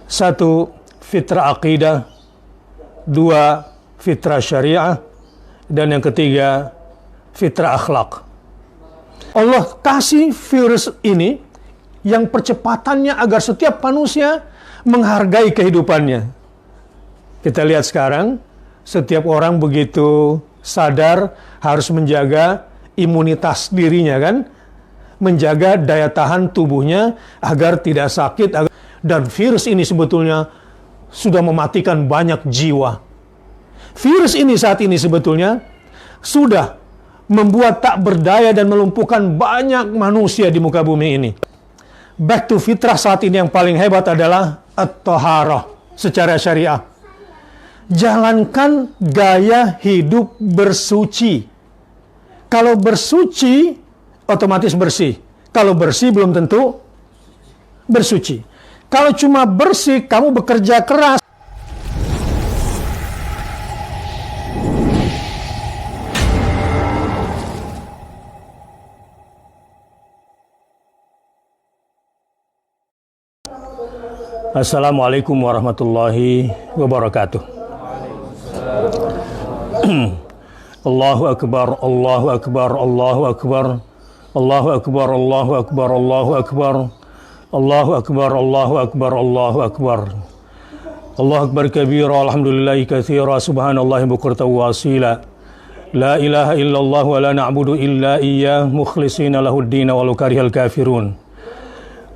Satu, fitrah akidah. Dua, fitrah syariah. Dan yang ketiga, fitrah akhlak. Allah kasih virus ini yang percepatannya agar setiap manusia menghargai kehidupannya. Kita lihat sekarang, setiap orang begitu sadar harus menjaga imunitas dirinya, kan? Menjaga daya tahan tubuhnya agar tidak sakit. Dan virus ini sebetulnya sudah mematikan banyak jiwa. Virus ini saat ini sebetulnya sudah membuat tak berdaya dan melumpuhkan banyak manusia di muka bumi ini. Back to fitrah saat ini yang paling hebat adalah at-taharah secara syariah. Jalankan gaya hidup bersuci. Kalau bersuci, otomatis bersih. Kalau bersih, belum tentu bersuci. Kalau cuma bersih, kamu bekerja keras. Assalamualaikum warahmatullahi wabarakatuh. Allahu Akbar, Allahu Akbar, Allahu Akbar, Allahu Akbar, Allahu Akbar, Allahu Akbar, Allahu Akbar, Allahu Akbar, Allahu Akbar. Allahu Akbar kabira, alhamdulillahi katsira, subhanallahi bukratan wa asila. La ilaha illallah wa la na'budu illa iyyah mukhlishina lahud-din walau karihal kafirun.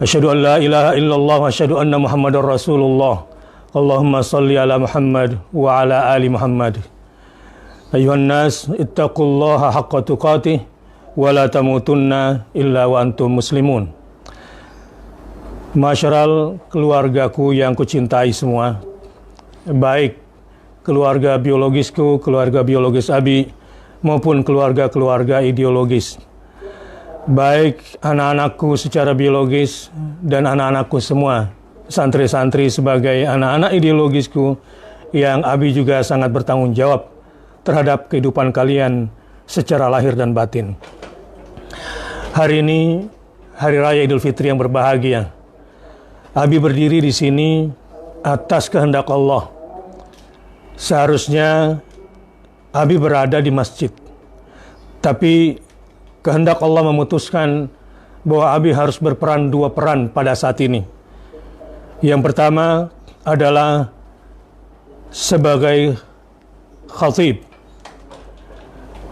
Asyhadu an la ilaha illallah wa asyhadu anna Muhammadar Rasulullah. Allahumma salli ala Muhammad wa ala ali Muhammad. Ayuhan nas, ittaqullaha haqqa tuqatih wa la tamutunna illa wa antum muslimun. Masyarakat keluargaku yang kucintai semua, baik keluarga biologisku, keluarga biologis Abi, maupun keluarga-keluarga ideologis. Baik anak-anakku secara biologis dan anak-anakku semua, santri-santri sebagai anak-anak ideologisku yang Abi juga sangat bertanggung jawab terhadap kehidupan kalian secara lahir dan batin. Hari ini, Hari Raya Idul Fitri yang berbahagia. Abi berdiri di sini atas kehendak Allah. Seharusnya Abi berada di masjid. Tapi kehendak Allah memutuskan bahwa Abi harus berperan dua peran pada saat ini. Yang pertama adalah sebagai khatib,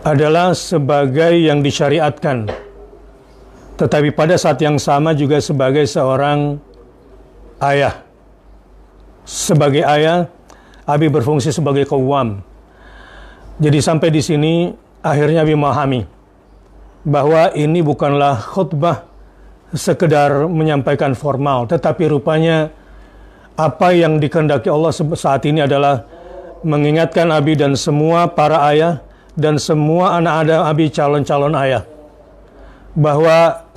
adalah sebagai yang disyariatkan. Tetapi pada saat yang sama juga sebagai seorang ayah. Sebagai ayah, Abi berfungsi sebagai qawwam. Jadi sampai di sini akhirnya Abi memahami bahwa ini bukanlah khutbah sekedar menyampaikan formal, tetapi rupanya apa yang dikehendaki Allah saat ini adalah mengingatkan Abi dan semua para ayah dan semua anak-anak Abi calon-calon ayah, bahwa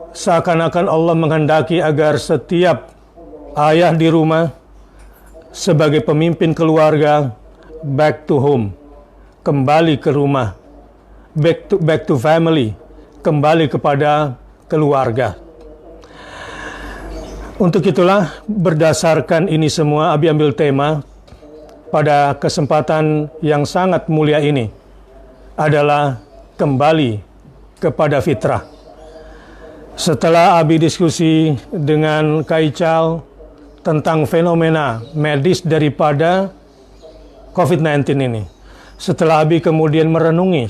seakan-akan Allah menghendaki agar setiap ayah di rumah sebagai pemimpin keluarga back to home, kembali ke rumah, back to family, kembali kepada keluarga. Untuk itulah, berdasarkan ini semua, Abi ambil tema pada kesempatan yang sangat mulia ini adalah kembali kepada fitrah. Setelah Abi diskusi dengan Kak Ical tentang fenomena medis daripada COVID-19 ini, setelah Abi kemudian merenungi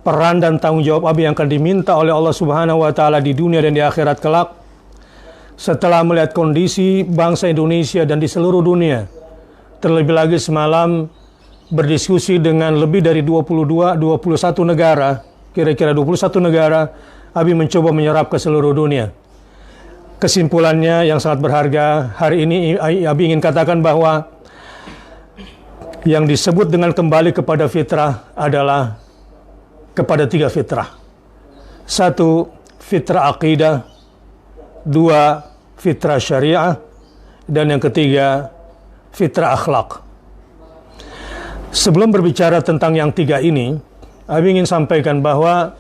peran dan tanggung jawab Abi yang akan diminta oleh Allah Subhanahu wa Ta'ala di dunia dan di akhirat kelak, setelah melihat kondisi bangsa Indonesia dan di seluruh dunia, terlebih lagi semalam berdiskusi dengan lebih dari 21 negara, kira-kira 21 negara, Abi mencoba menyerap ke seluruh dunia. Kesimpulannya yang sangat berharga hari ini, Abi ingin katakan bahwa yang disebut dengan kembali kepada fitrah adalah kepada tiga fitrah. Satu, fitrah akidah. Dua, fitrah syariah. Dan yang ketiga, fitrah akhlak. Sebelum berbicara tentang yang tiga ini, Abi ingin sampaikan bahwa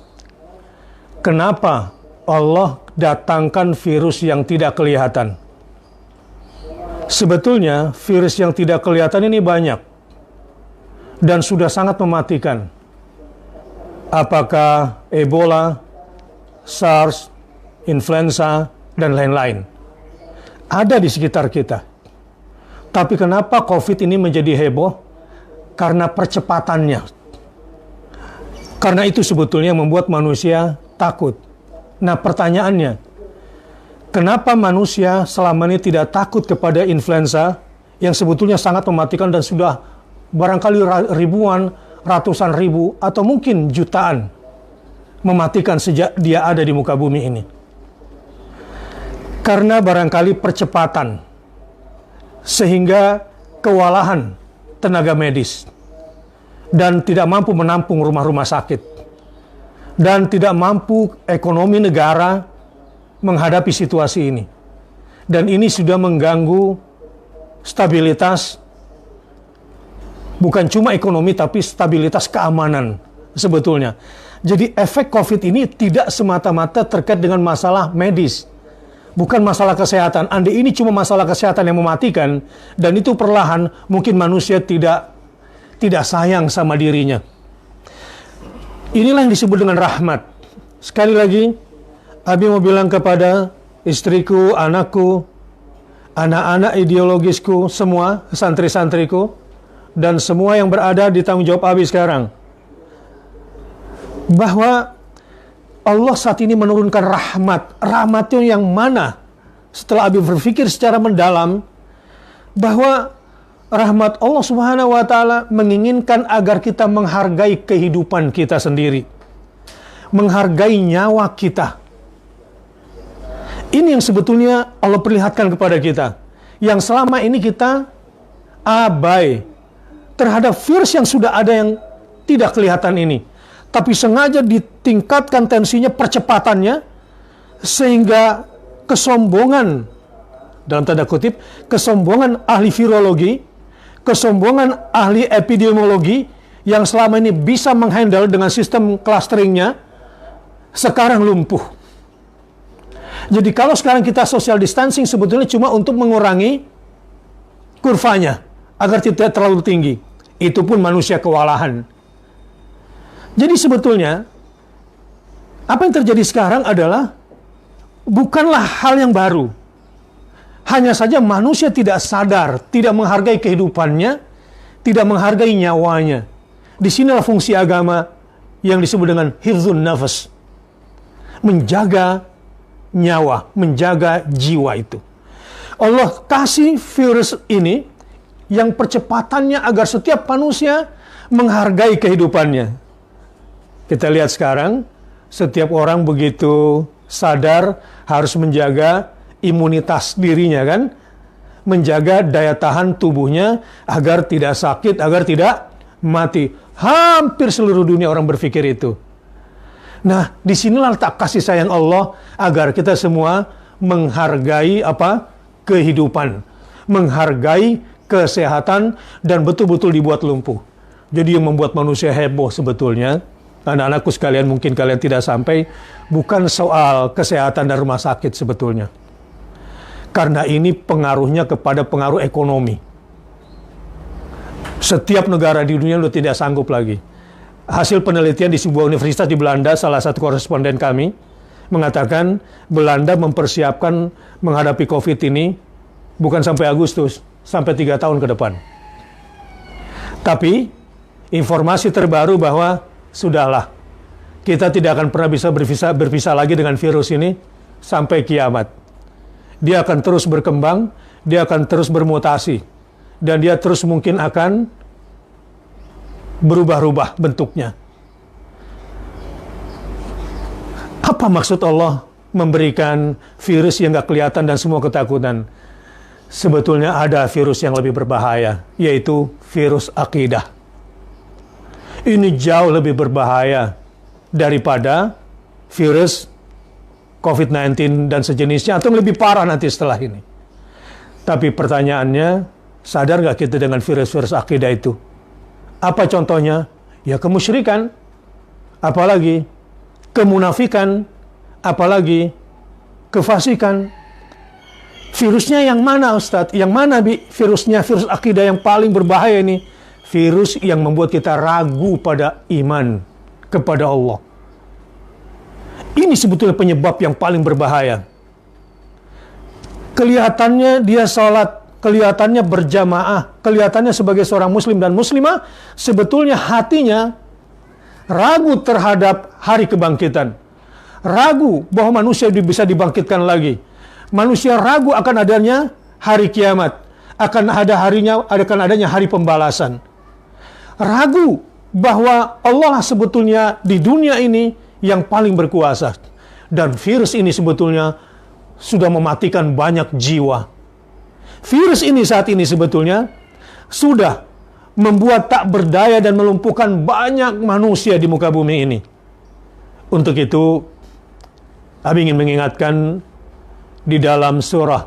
kenapa Allah datangkan virus yang tidak kelihatan. Sebetulnya virus yang tidak kelihatan ini banyak dan sudah sangat mematikan. Apakah Ebola, SARS, influenza, dan lain-lain. Ada di sekitar kita. Tapi kenapa COVID ini menjadi heboh? Karena percepatannya. Karena itu sebetulnya membuat manusia takut. Nah, pertanyaannya, kenapa manusia selama ini tidak takut kepada influenza yang sebetulnya sangat mematikan dan sudah barangkali ribuan, ratusan ribu, atau mungkin jutaan mematikan sejak dia ada di muka bumi ini? Karena barangkali percepatan, sehingga kewalahan tenaga medis, dan tidak mampu menampung rumah-rumah sakit, dan tidak mampu ekonomi negara menghadapi situasi ini. Dan ini sudah mengganggu stabilitas, bukan cuma ekonomi, tapi stabilitas keamanan sebetulnya. Jadi efek COVID ini tidak semata-mata terkait dengan masalah medis, bukan masalah kesehatan. Andai ini cuma masalah kesehatan yang mematikan, dan itu perlahan, mungkin manusia tidak sayang sama dirinya. Inilah yang disebut dengan rahmat. Sekali lagi, Abi mau bilang kepada istriku, anakku, anak-anak ideologisku, semua santri-santriku, dan semua yang berada di tanggung jawab Abi sekarang, bahwa Allah saat ini menurunkan rahmat. Rahmatnya yang mana? Setelah Abi berpikir secara mendalam, bahwa rahmat Allah Subhanahu wa Ta'ala menginginkan agar kita menghargai kehidupan kita sendiri, menghargai nyawa kita. Ini yang sebetulnya Allah perlihatkan kepada kita, yang selama ini kita abai terhadap virus yang sudah ada yang tidak kelihatan ini. Tapi sengaja ditingkatkan tensinya, percepatannya, sehingga kesombongan, dalam tanda kutip, kesombongan ahli virologi, kesombongan ahli epidemiologi, yang selama ini bisa menghandle dengan sistem clusteringnya, sekarang lumpuh. Jadi kalau sekarang kita social distancing sebetulnya cuma untuk mengurangi kurvanya, agar tidak terlalu tinggi. Itu pun manusia kewalahan. Jadi sebetulnya, apa yang terjadi sekarang adalah bukanlah hal yang baru. Hanya saja manusia tidak sadar, tidak menghargai kehidupannya, tidak menghargai nyawanya. Disinilah fungsi agama yang disebut dengan hifdzun nafas. Menjaga nyawa, menjaga jiwa itu. Allah kasih virus ini yang percepatannya agar setiap manusia menghargai kehidupannya. Kita lihat sekarang, setiap orang begitu sadar harus menjaga imunitas dirinya, kan? Menjaga daya tahan tubuhnya agar tidak sakit, agar tidak mati. Hampir seluruh dunia orang berpikir itu. Nah, disinilah letak kasih sayang Allah agar kita semua menghargai kehidupan, menghargai kesehatan, dan betul-betul dibuat lumpuh. Jadi yang membuat manusia heboh sebetulnya, anak-anakku sekalian, mungkin kalian tidak sampai, bukan soal kesehatan dan rumah sakit sebetulnya. Karena ini pengaruhnya kepada pengaruh ekonomi. Setiap negara di dunia sudah tidak sanggup lagi. Hasil penelitian di sebuah universitas di Belanda, salah satu koresponden kami, mengatakan Belanda mempersiapkan menghadapi COVID ini bukan sampai Agustus, sampai 3 tahun ke depan. Tapi informasi terbaru bahwa sudahlah, kita tidak akan pernah bisa berpisah lagi dengan virus ini sampai kiamat. Dia akan terus berkembang, dia akan terus bermutasi, dan dia terus mungkin akan berubah-ubah bentuknya. Apa maksud Allah memberikan virus yang gak kelihatan dan semua ketakutan? Sebetulnya ada virus yang lebih berbahaya, yaitu virus akidah. Ini jauh lebih berbahaya daripada virus COVID-19 dan sejenisnya, atau lebih parah nanti setelah ini. Tapi pertanyaannya, sadar gak kita dengan virus-virus akidah itu? Apa contohnya? Ya kemusyrikan, apalagi kemunafikan, apalagi kefasikan. Virusnya yang mana, Ustadz? Yang mana, Bi? Virusnya, virus akidah yang paling berbahaya ini. Virus yang membuat kita ragu pada iman kepada Allah. Ini sebetulnya penyebab yang paling berbahaya. Kelihatannya dia sholat, kelihatannya berjamaah, kelihatannya sebagai seorang muslim dan muslimah, sebetulnya hatinya ragu terhadap hari kebangkitan. Ragu bahwa manusia bisa dibangkitkan lagi. Manusia ragu akan adanya hari kiamat, akan adanya hari pembalasan. Ragu bahwa Allah sebetulnya di dunia ini yang paling berkuasa. Dan virus ini sebetulnya sudah mematikan banyak jiwa. Virus ini saat ini sebetulnya sudah membuat tak berdaya dan melumpuhkan banyak manusia di muka bumi ini. Untuk itu, Abi ingin mengingatkan di dalam surah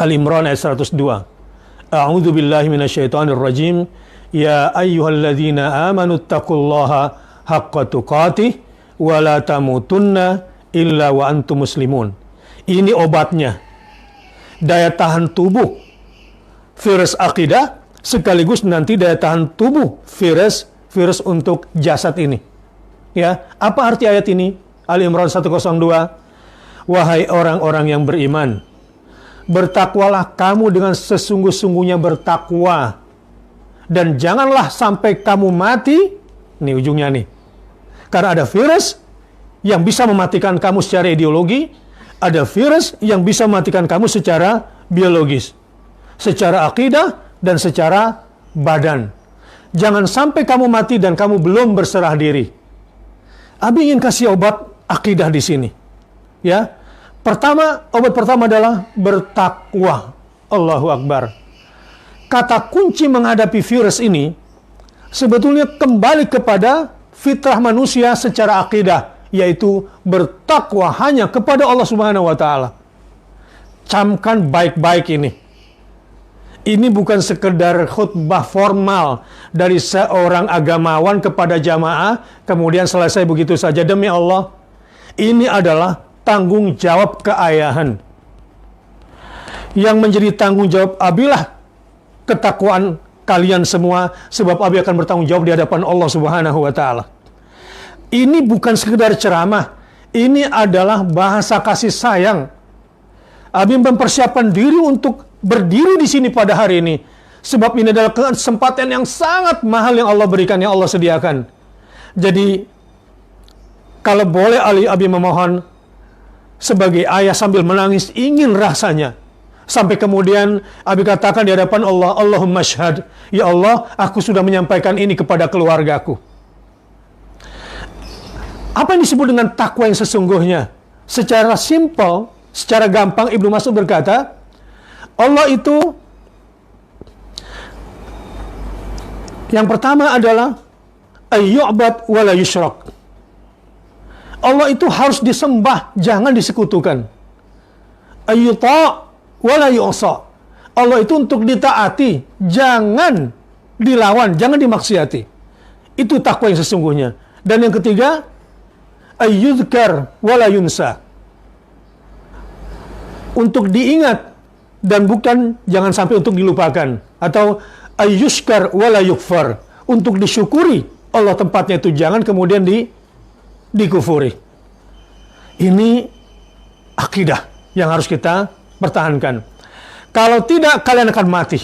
Al-Imran ayat 102. A'udzu billahi minasyaitonir rajim. Ya ayyuhalladzina amanu taqullaha haqqa tuqatih wa la tamutunna illa wa antum muslimun. Ini obatnya. Daya tahan tubuh virus akidah sekaligus nanti daya tahan tubuh virus untuk jasad ini. Ya, apa arti ayat ini? Al-Imran 102. Wahai orang-orang yang beriman, bertakwalah kamu dengan sesungguh-sungguhnya bertakwa, dan janganlah sampai kamu mati. Ini ujungnya nih. Karena ada virus yang bisa mematikan kamu secara ideologi, ada virus yang bisa mematikan kamu secara biologis, secara akidah dan secara badan. Jangan sampai kamu mati dan kamu belum berserah diri. Abi ingin kasih obat akidah di sini. Ya, obat pertama adalah bertakwa. Allahu Akbar. Kata kunci menghadapi virus ini sebetulnya kembali kepada fitrah manusia secara akidah, yaitu bertakwa hanya kepada Allah Subhanahu wa taala. Camkan baik-baik ini. Ini bukan sekedar khutbah formal dari seorang agamawan kepada jamaah, kemudian selesai begitu saja. Demi Allah, ini adalah tanggung jawab keayahan. Yang menjadi tanggung jawab abilah ketakwaan kalian semua, sebab Abi akan bertanggung jawab di hadapan Allah Subhanahu wa taala. Ini bukan sekedar ceramah, ini adalah bahasa kasih sayang. Abi mempersiapkan diri untuk berdiri di sini pada hari ini, sebab ini adalah kesempatan yang sangat mahal yang Allah berikan, yang Allah sediakan. Jadi, kalau boleh Abi memohon sebagai ayah sambil menangis, ingin rasanya sampai kemudian Abi katakan di hadapan Allah, Allahumma syhad, ya Allah, aku sudah menyampaikan ini kepada keluargaku. Apa yang disebut dengan takwa yang sesungguhnya? Secara simpel, secara gampang, Ibnu Mas'ud berkata, Allah itu yang pertama adalah ayyu'bad wa la yusyrak. Allah itu harus disembah, jangan disekutukan. Ayyuta' wa la yu'sa. Allah itu untuk ditaati, jangan dilawan, jangan dimaksiati. Itu takwa yang sesungguhnya. Dan yang ketiga, ayyudhkar wa la yunsa. Untuk diingat dan bukan jangan sampai untuk dilupakan. Atau ayyushkar wa la yukfar. Untuk disyukuri Allah tempatnya itu, jangan kemudian dikufuri. Ini akidah yang harus kita pertahankan. Kalau tidak, kalian akan mati.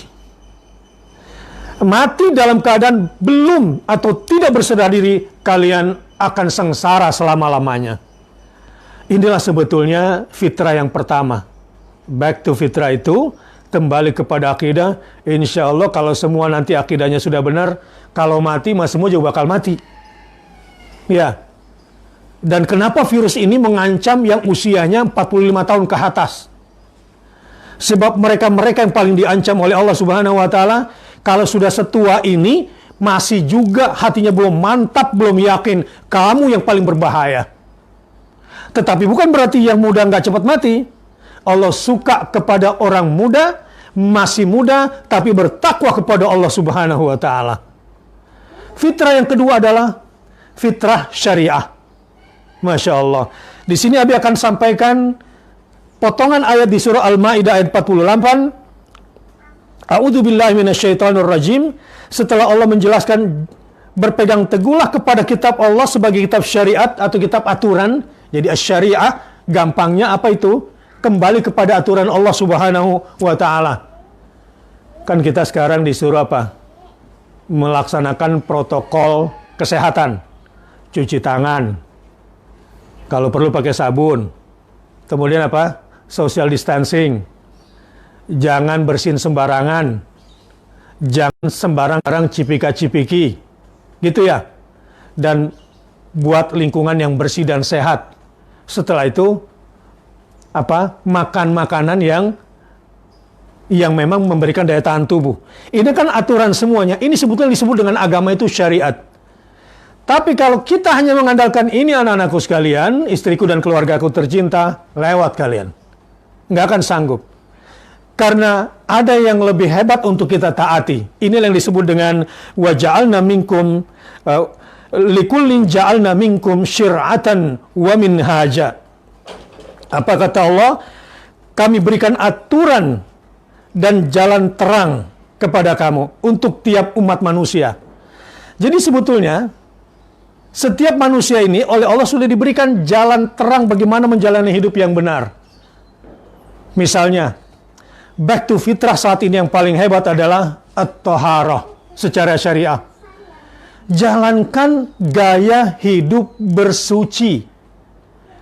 Mati dalam keadaan belum atau tidak bersedar diri, kalian akan sengsara selama-lamanya. Inilah sebetulnya fitrah yang pertama. Back to fitrah itu, kembali kepada akidah. Insya Allah kalau semua nanti akidahnya sudah benar, kalau mati, mas semua juga bakal mati. Ya. Dan kenapa virus ini mengancam yang usianya 45 tahun ke atas? Sebab mereka yang paling diancam oleh Allah Subhanahu wa taala, kalau sudah setua ini masih juga hatinya belum mantap, belum yakin, kamu yang paling berbahaya. Tetapi bukan berarti yang muda nggak cepat mati. Allah suka kepada orang muda, masih muda, tapi bertakwa kepada Allah Subhanahu wa taala. Fitrah yang kedua adalah fitrah syariah. Masya Allah. Di sini Abi akan sampaikan potongan ayat di surah Al-Maidah ayat 48. A'udzubillahi minasyaitonirrajim. Setelah Allah menjelaskan berpegang teguhlah kepada kitab Allah sebagai kitab syariat atau kitab aturan. Jadi asy-syariah gampangnya apa itu? Kembali kepada aturan Allah Subhanahu wa taala. Kan kita sekarang disuruh apa? Melaksanakan protokol kesehatan. Cuci tangan. Kalau perlu pakai sabun. Kemudian apa? Social distancing. Jangan bersin sembarangan. Jangan sembarang cipika-cipiki. Gitu ya. Dan buat lingkungan yang bersih dan sehat. Setelah itu apa? Makan makanan yang memang memberikan daya tahan tubuh. Ini kan aturan semuanya. Ini sebetulnya disebut dengan agama itu syariat. Tapi kalau kita hanya mengandalkan ini anak-anakku sekalian, istriku dan keluargaku tercinta, lewat kalian. Nggak akan sanggup. Karena ada yang lebih hebat untuk kita taati. Inilah yang disebut dengan wa ja'alna minkum likullin ja'alna minkum syir'atan wa minhaja. Apa kata Allah? Kami berikan aturan dan jalan terang kepada kamu untuk tiap umat manusia. Jadi sebetulnya setiap manusia ini oleh Allah sudah diberikan jalan terang bagaimana menjalani hidup yang benar. Misalnya, back to fitrah saat ini yang paling hebat adalah at-thaharah secara syariah. Jalankan gaya hidup bersuci.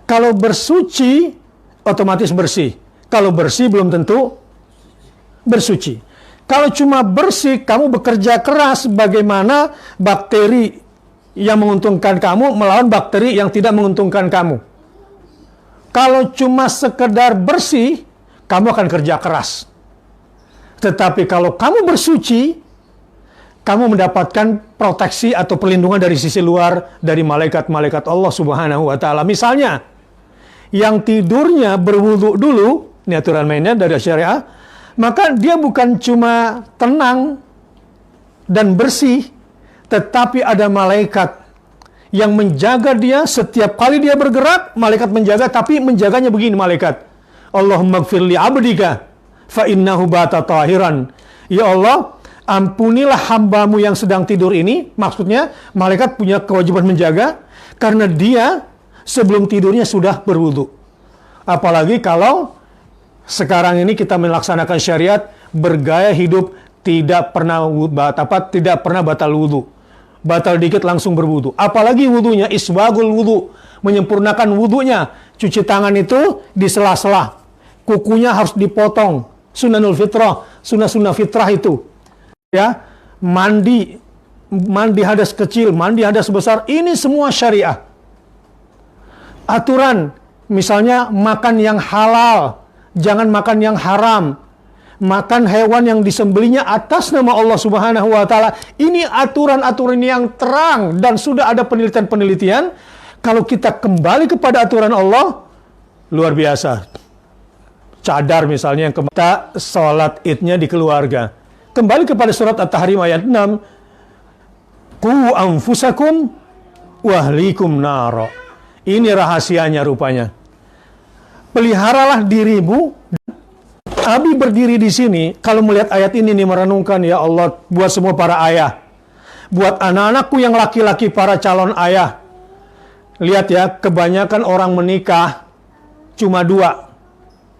Kalau bersuci otomatis bersih. Kalau bersih belum tentu bersuci. Kalau cuma bersih, kamu bekerja keras bagaimana bakteri yang menguntungkan kamu melawan bakteri yang tidak menguntungkan kamu. Kalau cuma sekedar bersih, kamu akan kerja keras. Tetapi kalau kamu bersuci, kamu mendapatkan proteksi atau perlindungan dari sisi luar dari malaikat-malaikat Allah Subhanahu wa taala. Misalnya, yang tidurnya berwudu dulu, ini aturan mainnya dari syariah, maka dia bukan cuma tenang dan bersih, tetapi ada malaikat yang menjaga dia setiap kali dia bergerak. Malaikat menjaga, tapi menjaganya begini malaikat. Allahumma gfir li abdika fa innahu bata tahiran. Ya Allah, ampunilah hambamu yang sedang tidur ini. Maksudnya malaikat punya kewajiban menjaga karena dia sebelum tidurnya sudah berwudu. Apalagi kalau sekarang ini kita melaksanakan syariat bergaya hidup tidak pernah batal wudu. Batal dikit langsung berwudu. Apalagi wudunya isbagul wudu, menyempurnakan wudunya. Cuci tangan itu di sela-sela. Kukunya harus dipotong. Sunanul fitrah, sunnah fitrah itu. Ya, mandi hadas kecil, mandi hadas besar, ini semua syariah. Aturan misalnya makan yang halal, jangan makan yang haram. Makan hewan yang disembelihnya atas nama Allah Subhanahu wa taala. Ini aturan-aturan yang terang dan sudah ada penelitian-penelitian. Kalau kita kembali kepada aturan Allah, luar biasa. Cadar misalnya yang kita sholat idnya di keluarga. Kembali kepada surat At-Tahrim ayat 6. Qu anfusakum wahlikum naro. Ini rahasianya rupanya. Peliharalah dirimu. Abi berdiri di sini, kalau melihat ayat ini nih merenungkan, ya Allah, buat semua para ayah. Buat anak-anakku yang laki-laki, para calon ayah. Lihat ya, kebanyakan orang menikah cuma dua.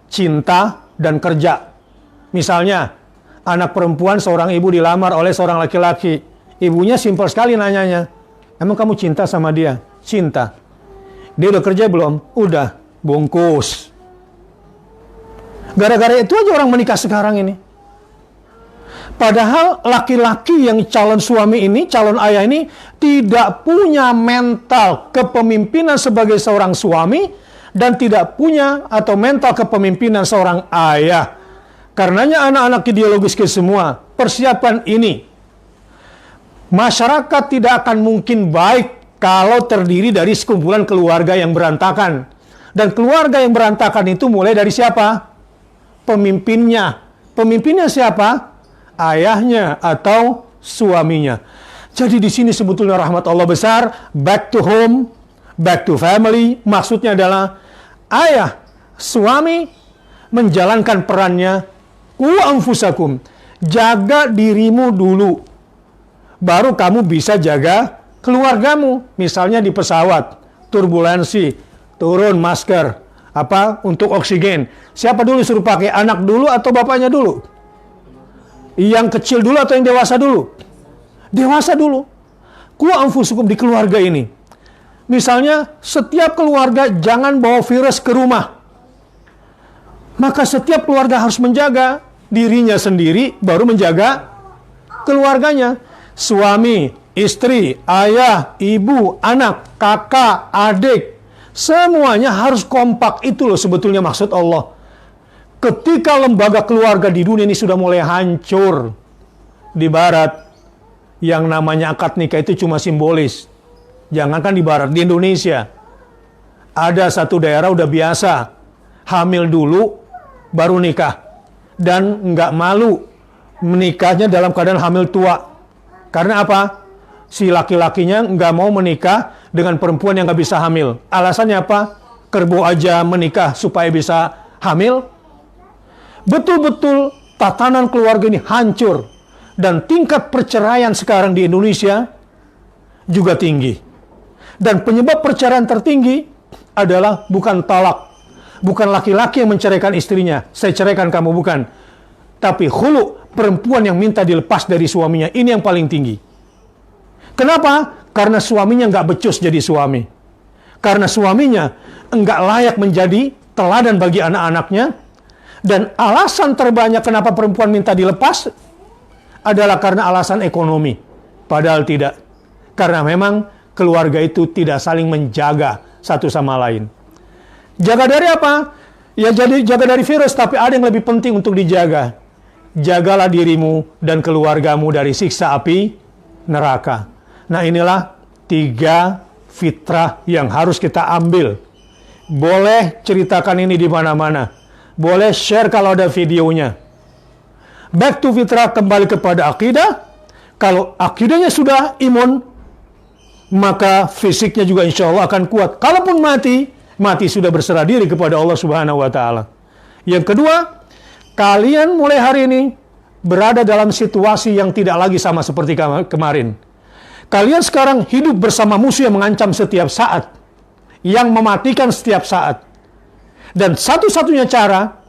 Cinta dan kerja. Misalnya, anak perempuan seorang ibu dilamar oleh seorang laki-laki. Ibunya simpel sekali nanyanya. Emang kamu cinta sama dia? Cinta. Dia udah kerja belum? Udah. Bungkus. Gara-gara itu aja orang menikah sekarang ini. Padahal laki-laki yang calon suami ini, calon ayah ini, tidak punya mental kepemimpinan sebagai seorang suami, dan tidak punya atau mental kepemimpinan seorang ayah. Karenanya anak-anak ideologis ke semua, persiapan ini. Masyarakat tidak akan mungkin baik kalau terdiri dari sekumpulan keluarga yang berantakan. Dan keluarga yang berantakan itu mulai dari siapa? Pemimpinnya. Pemimpinnya siapa? Ayahnya atau suaminya. Jadi di sini sebetulnya rahmat Allah besar. Back to home, back to family. Maksudnya adalah ayah, suami, menjalankan perannya, ku anfusakum, jaga dirimu dulu, baru kamu bisa jaga keluargamu. Misalnya di pesawat, turbulensi, turun masker, untuk oksigen. Siapa dulu suruh pakai? Anak dulu atau bapaknya dulu? Yang kecil dulu atau yang dewasa dulu? Dewasa dulu. Ku anfusakum di keluarga ini. Misalnya, setiap keluarga jangan bawa virus ke rumah. Maka setiap keluarga harus menjaga dirinya sendiri, baru menjaga keluarganya. Suami, istri, ayah, ibu, anak, kakak, adik, semuanya harus kompak. Itu loh sebetulnya maksud Allah. Ketika lembaga keluarga di dunia ini sudah mulai hancur, di barat, yang namanya akad nikah itu cuma simbolis. Jangankan di barat, di Indonesia ada satu daerah udah biasa hamil dulu baru nikah, dan nggak malu menikahnya dalam keadaan hamil tua. Karena apa? Si laki-lakinya nggak mau menikah dengan perempuan yang nggak bisa hamil. Alasannya apa? Kerbo aja menikah supaya bisa hamil. Betul-betul tatanan keluarga ini hancur, dan tingkat perceraian sekarang di Indonesia juga tinggi. Dan penyebab perceraian tertinggi adalah bukan talak, bukan laki-laki yang menceraikan istrinya, saya ceraikan kamu, bukan. Tapi khulu, perempuan yang minta dilepas dari suaminya, ini yang paling tinggi. Kenapa? Karena suaminya nggak becus jadi suami. Karena suaminya nggak layak menjadi teladan bagi anak-anaknya. Dan alasan terbanyak kenapa perempuan minta dilepas adalah karena alasan ekonomi. Padahal tidak. Karena memang keluarga itu tidak saling menjaga satu sama lain. Jaga dari apa? Ya jadi jaga dari virus, tapi ada yang lebih penting untuk dijaga. Jagalah dirimu dan keluargamu dari siksa api neraka. Nah, inilah 3 fitrah yang harus kita ambil. Boleh ceritakan ini di mana-mana. Boleh share kalau ada videonya. Back to fitrah, kembali kepada akidah. Kalau akidahnya sudah imun, maka fisiknya juga insya Allah akan kuat. Kalaupun mati sudah berserah diri kepada Allah Subhanahu wa Ta'ala. Yang kedua, kalian mulai hari ini berada dalam situasi yang tidak lagi sama seperti kemarin. Kalian sekarang hidup bersama musuh yang mengancam setiap saat, yang mematikan setiap saat. Dan satu-satunya cara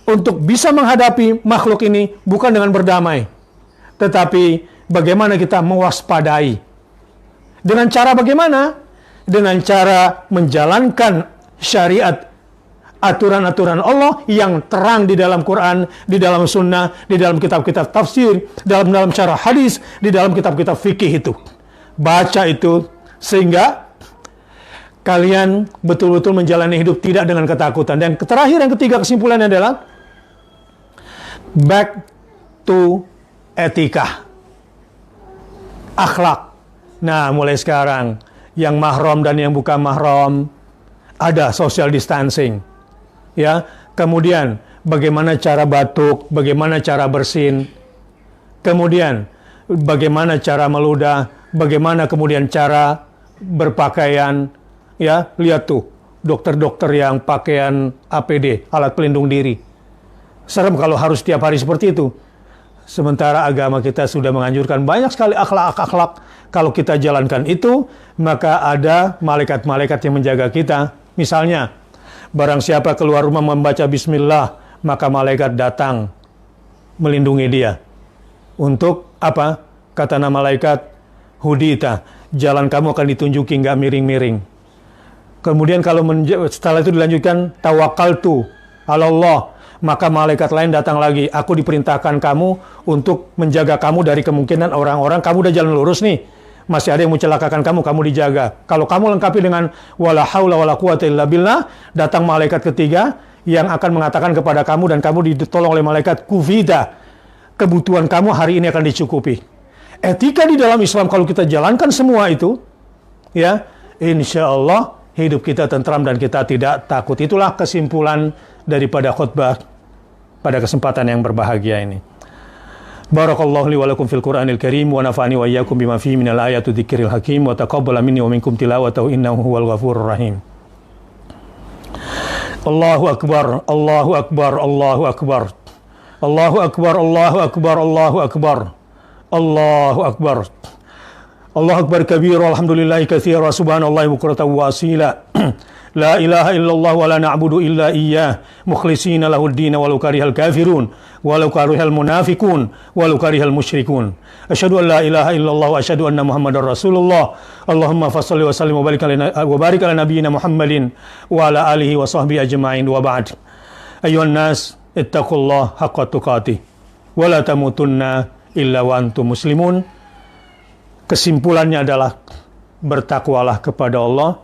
untuk bisa menghadapi makhluk ini bukan dengan berdamai, tetapi bagaimana kita mewaspadai. Dengan cara bagaimana? Dengan cara menjalankan syariat, aturan-aturan Allah yang terang di dalam Quran, di dalam sunnah, di dalam kitab-kitab tafsir, dalam syarah hadis, di dalam kitab-kitab fikih itu. Baca itu, sehingga kalian betul-betul menjalani hidup tidak dengan ketakutan. Dan terakhir, yang ketiga, kesimpulannya adalah back to etika, akhlak. Nah, mulai sekarang, yang mahram dan yang bukan mahram, ada social distancing. Ya, kemudian bagaimana cara batuk, bagaimana cara bersin, kemudian bagaimana cara meludah, bagaimana kemudian cara berpakaian. Ya, lihat tuh, dokter-dokter yang pakaian APD, alat pelindung diri. Serem kalau harus tiap hari seperti itu. Sementara agama kita sudah menganjurkan banyak sekali akhlak-akhlak. Kalau kita jalankan itu, maka ada malaikat-malaikat yang menjaga kita. Misalnya, barang siapa keluar rumah membaca bismillah, maka malaikat datang melindungi dia. Untuk apa? Kata nama malaikat, hudita, jalan kamu akan ditunjuki, nggak miring-miring. Kemudian kalau setelah itu dilanjutkan, tawakaltu ala Allah, maka malaikat lain datang lagi, aku diperintahkan kamu untuk menjaga kamu dari kemungkinan orang-orang, kamu udah jalan lurus nih, masih ada yang mencelakakan kamu, kamu dijaga. Kalau kamu lengkapi dengan wala haula wala quwata illa billah, datang malaikat ketiga yang akan mengatakan kepada kamu, dan kamu ditolong oleh malaikat, kufida, kebutuhan kamu hari ini akan dicukupi. Etika di dalam Islam kalau kita jalankan semua itu, ya, insya Allah hidup kita tentram dan kita tidak takut. Itulah kesimpulan daripada khutbah pada kesempatan yang berbahagia ini. Barakallahu li wa lakum fil Qur'anil Karim wa nafa'ani wa iyyakum bima fihi minal ayati dzikril hakim wa taqabbala minni wa minkum tilawatahu innahu huwal ghafurur rahim. Allahu Akbar, Allahu Akbar, Allahu Akbar. Allahu Akbar, Allahu Akbar, Allahu Akbar. Allahu Akbar. Allahu Akbar kabir, alhamdulillahi katsira, subhanallahi bukratan wa asila. La ilaha illallah wa la na'budu illa iyyah, mukhlishina lahud-din walau karihal kafirun, walau karihal munafiqun, walau karihal musyrikun. Asyhadu an la ilaha illallah wa asyhadu anna Muhammadar Rasulullah. Allahumma fashalli wa sallim wa barik ala nabiyyina Muhammadin wa ala alihi wa sahbihi ajma'in wa ba'd. Ayuhan nas, ittaqullaha haqqa tuqatih wa la tamutunna illa wa antum muslimun. Kesimpulannya adalah bertakwalah kepada Allah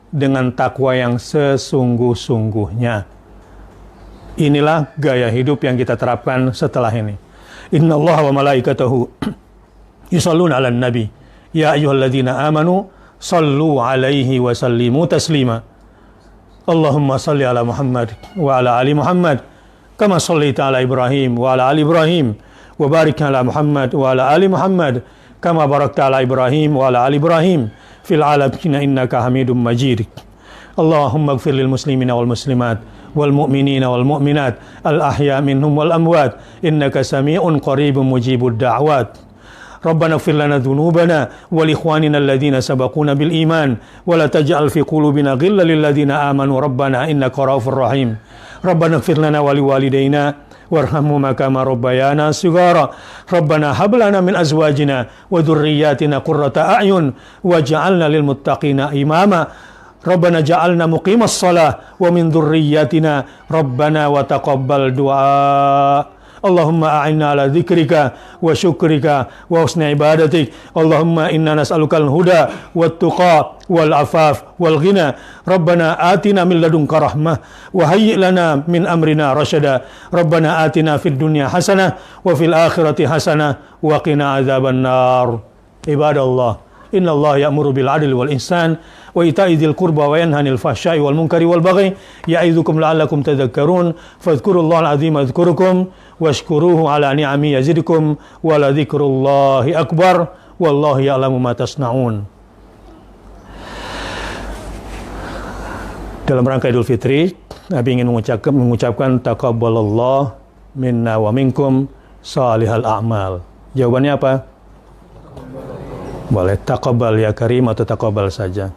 dengan takwa yang sesungguh-sungguhnya. Inilah gaya hidup yang kita terapkan setelah ini. Innallaha wa malaikatahu yusholluna 'alan nabi ya ayyuhalladzina amanu shallu 'alaihi wa sallimu taslima. Allahumma shalli 'ala Muhammad wa 'ala ali Muhammad kama shallaita 'ala Ibrahim wa 'ala ali Ibrahim wa barik 'ala Muhammad wa 'ala ali Muhammad kama barakta 'ala Ibrahim wa 'ala ali Ibrahim fil 'alamin innaka Hamidum Majid. Allahumma ighfir lil muslimina wal muslimat wal mu'minina wal mu'minat al ahya minhum wal amwat innaka sami'un qaribun mujibud da'wat. Rabbana ighfir lana dhunubana wa li ikhwanina alladhina sabaquna bil iman wa la taj'al fi qulubina ghillan lil ladzina amanu rabbana innaka ra'ufur rahim. Rabbana ighfir lana wa li walidayna warhamhuma kama rabbayana shighara. Rabbana hab lana min azwajina wa dhurriyyatina qurrata a'yun waj'alna lil muttaqina imama. Rabbana ja'alna muqimas shalah wa min dhurriyyatina Rabbana wa taqabbal du'a. Allahumma a'inna ala dzikrika wa syukrika wa husni ibadatik. Allahumma inna nas'alukal huda wat tuqa wal afaf wal ghina. Rabbana atina min ladunka rahmah wa hayyi' lana min amrina rasyada. Rabbana atina fid dunya hasanah wa fil akhirati hasanah wa qina adzaban nar. Ibadallah, innallaha ya'muru bil 'adli wal ihsan wa ita'i dzil qurba wa yanha 'anil fahsya'i wal munkari wal baghi ya'idzukum la'allakum tadhakkarun. Fadhkurullahal 'azima yadhkurukum washkuruhu 'ala ni'ami yazidkum wa la dzikrullahi akbar wallahu ya'lamu ma tasna'un. Dalam rangka Idul Fitri, Nabi ingin mengucapkan taqabbalallahu minna wa minkum salihal a'mal. Jawabannya apa? Boleh taqabbal ya karim atau taqabbal saja.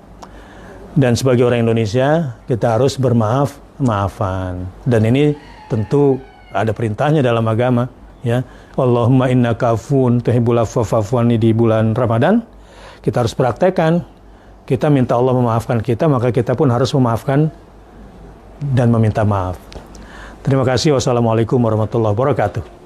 Dan sebagai orang Indonesia, kita harus bermaaf-maafan. Dan ini tentu ada perintahnya dalam agama, ya. Allahumma innaka afuwun tuhibbul afwa fa'fu anni di bulan Ramadan. Kita harus praktekkan. Kita minta Allah memaafkan kita, maka kita pun harus memaafkan dan meminta maaf. Terima kasih. Wassalamualaikum warahmatullahi wabarakatuh.